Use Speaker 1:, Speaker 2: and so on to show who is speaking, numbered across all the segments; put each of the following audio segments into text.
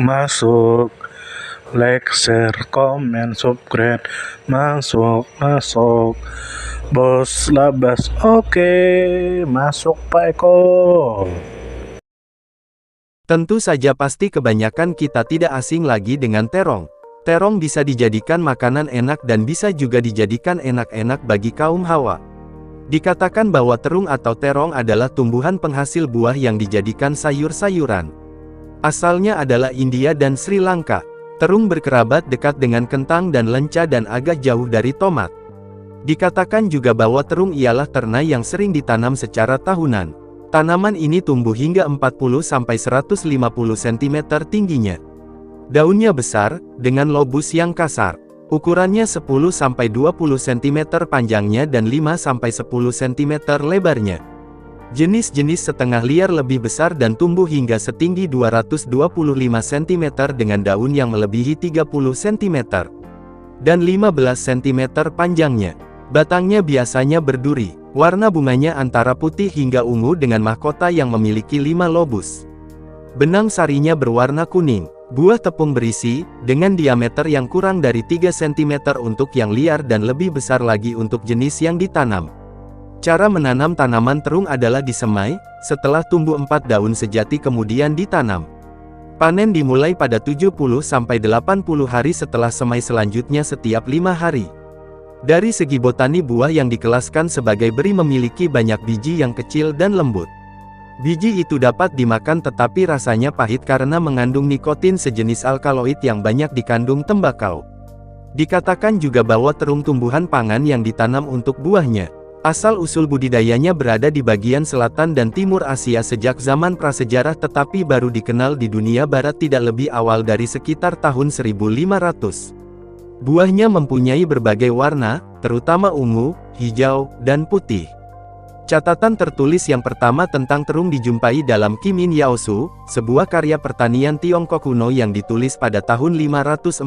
Speaker 1: Masuk, like, share, comment, subscribe, masuk, bos labas, oke, masuk Pak Eko.
Speaker 2: Tentu saja pasti kebanyakan kita tidak asing lagi dengan terong. Terong bisa dijadikan makanan enak dan bisa juga dijadikan enak-enak bagi kaum Hawa. Dikatakan bahwa terung atau terong adalah tumbuhan penghasil buah yang dijadikan sayur-sayuran. Asalnya adalah India dan Sri Lanka. Terung berkerabat dekat dengan kentang dan lenca dan agak jauh dari tomat. Dikatakan juga bahwa terung ialah ternai yang sering ditanam secara tahunan. Tanaman ini tumbuh hingga 40–150 cm tingginya. Daunnya besar, dengan lobus yang kasar. Ukurannya 10–20 cm panjangnya dan 5–10 cm lebarnya. Jenis-jenis setengah liar lebih besar dan tumbuh hingga setinggi 225 cm dengan daun yang melebihi 30 cm. Dan 15 cm panjangnya. Batangnya biasanya berduri. Warna bunganya antara putih hingga ungu dengan mahkota yang memiliki 5 lobus. Benang sarinya berwarna kuning. Buah tepung berisi, dengan diameter yang kurang dari 3 cm untuk yang liar dan lebih besar lagi untuk jenis yang ditanam. Cara menanam tanaman terung adalah disemai, setelah tumbuh 4 daun sejati kemudian ditanam. Panen dimulai pada 70–80 hari setelah semai, selanjutnya setiap 5 hari. Dari segi botani, buah yang dikelaskan sebagai beri memiliki banyak biji yang kecil dan lembut. Biji itu dapat dimakan tetapi rasanya pahit karena mengandung nikotin sejenis alkaloid yang banyak dikandung tembakau. Dikatakan juga bahwa terung tumbuhan pangan yang ditanam untuk buahnya. Asal-usul budidayanya berada di bagian selatan dan timur Asia sejak zaman prasejarah tetapi baru dikenal di dunia barat tidak lebih awal dari sekitar tahun 1500. Buahnya mempunyai berbagai warna, terutama ungu, hijau, dan putih. Catatan tertulis yang pertama tentang terung dijumpai dalam Kimin Yaosu, sebuah karya pertanian Tiongkok kuno yang ditulis pada tahun 544.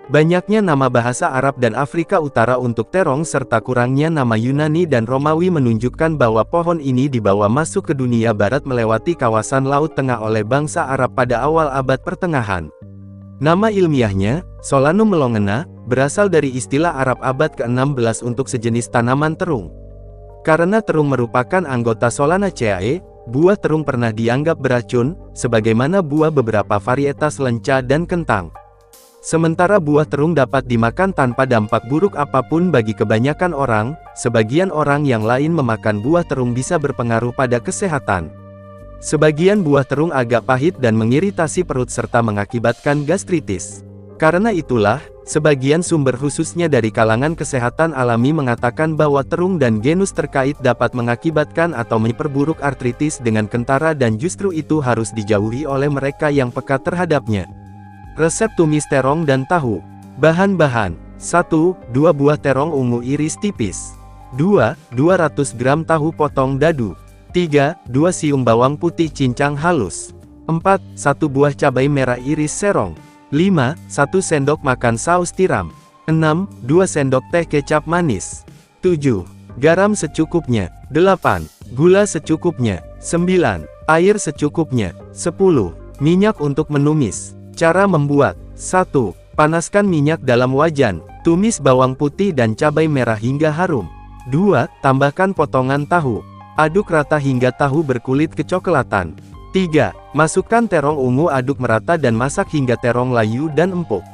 Speaker 2: Banyaknya nama bahasa Arab dan Afrika Utara untuk terong serta kurangnya nama Yunani dan Romawi menunjukkan bahwa pohon ini dibawa masuk ke dunia barat melewati kawasan Laut Tengah oleh bangsa Arab pada awal abad pertengahan. Nama ilmiahnya, Solanum melongena, berasal dari istilah Arab abad ke-16 untuk sejenis tanaman terung. Karena terung merupakan anggota Solanaceae, buah terung pernah dianggap beracun, sebagaimana buah beberapa varietas lenca dan kentang. Sementara buah terung dapat dimakan tanpa dampak buruk apapun bagi kebanyakan orang, sebagian orang yang lain memakan buah terung bisa berpengaruh pada kesehatan. Sebagian buah terung agak pahit dan mengiritasi perut serta mengakibatkan gastritis. Karena itulah, sebagian sumber khususnya dari kalangan kesehatan alami mengatakan bahwa terung dan genus terkait dapat mengakibatkan atau memperburuk artritis dengan kentara dan justru itu harus dijauhi oleh mereka yang peka terhadapnya. Resep tumis terong dan tahu. Bahan-bahan: 1. 2 buah terong ungu iris tipis. 2. 200 gram tahu potong dadu. 3. 2 siung bawang putih cincang halus. 4. 1 buah cabai merah iris serong. 5. 1 sendok makan saus tiram. 6. 2 sendok teh kecap manis. 7. Garam secukupnya. 8. Gula secukupnya. 9. Air secukupnya. 10. Minyak untuk menumis. Cara membuat. 1. Panaskan minyak dalam wajan. Tumis bawang putih dan cabai merah hingga harum. 2. Tambahkan potongan tahu. Aduk rata hingga tahu berkulit kecoklatan. 3. Masukkan terong ungu, aduk merata dan masak hingga terong layu dan empuk.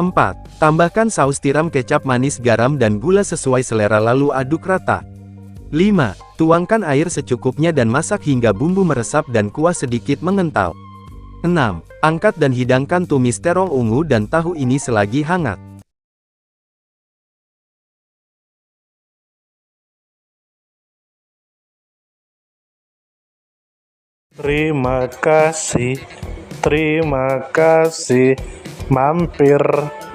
Speaker 2: 4. Tambahkan saus tiram, kecap manis, garam dan gula sesuai selera lalu aduk rata. 5. Tuangkan air secukupnya dan masak hingga bumbu meresap dan kuah sedikit mengental. 6. Angkat dan hidangkan tumis terong ungu dan tahu ini selagi hangat.
Speaker 1: Terima kasih, mampir.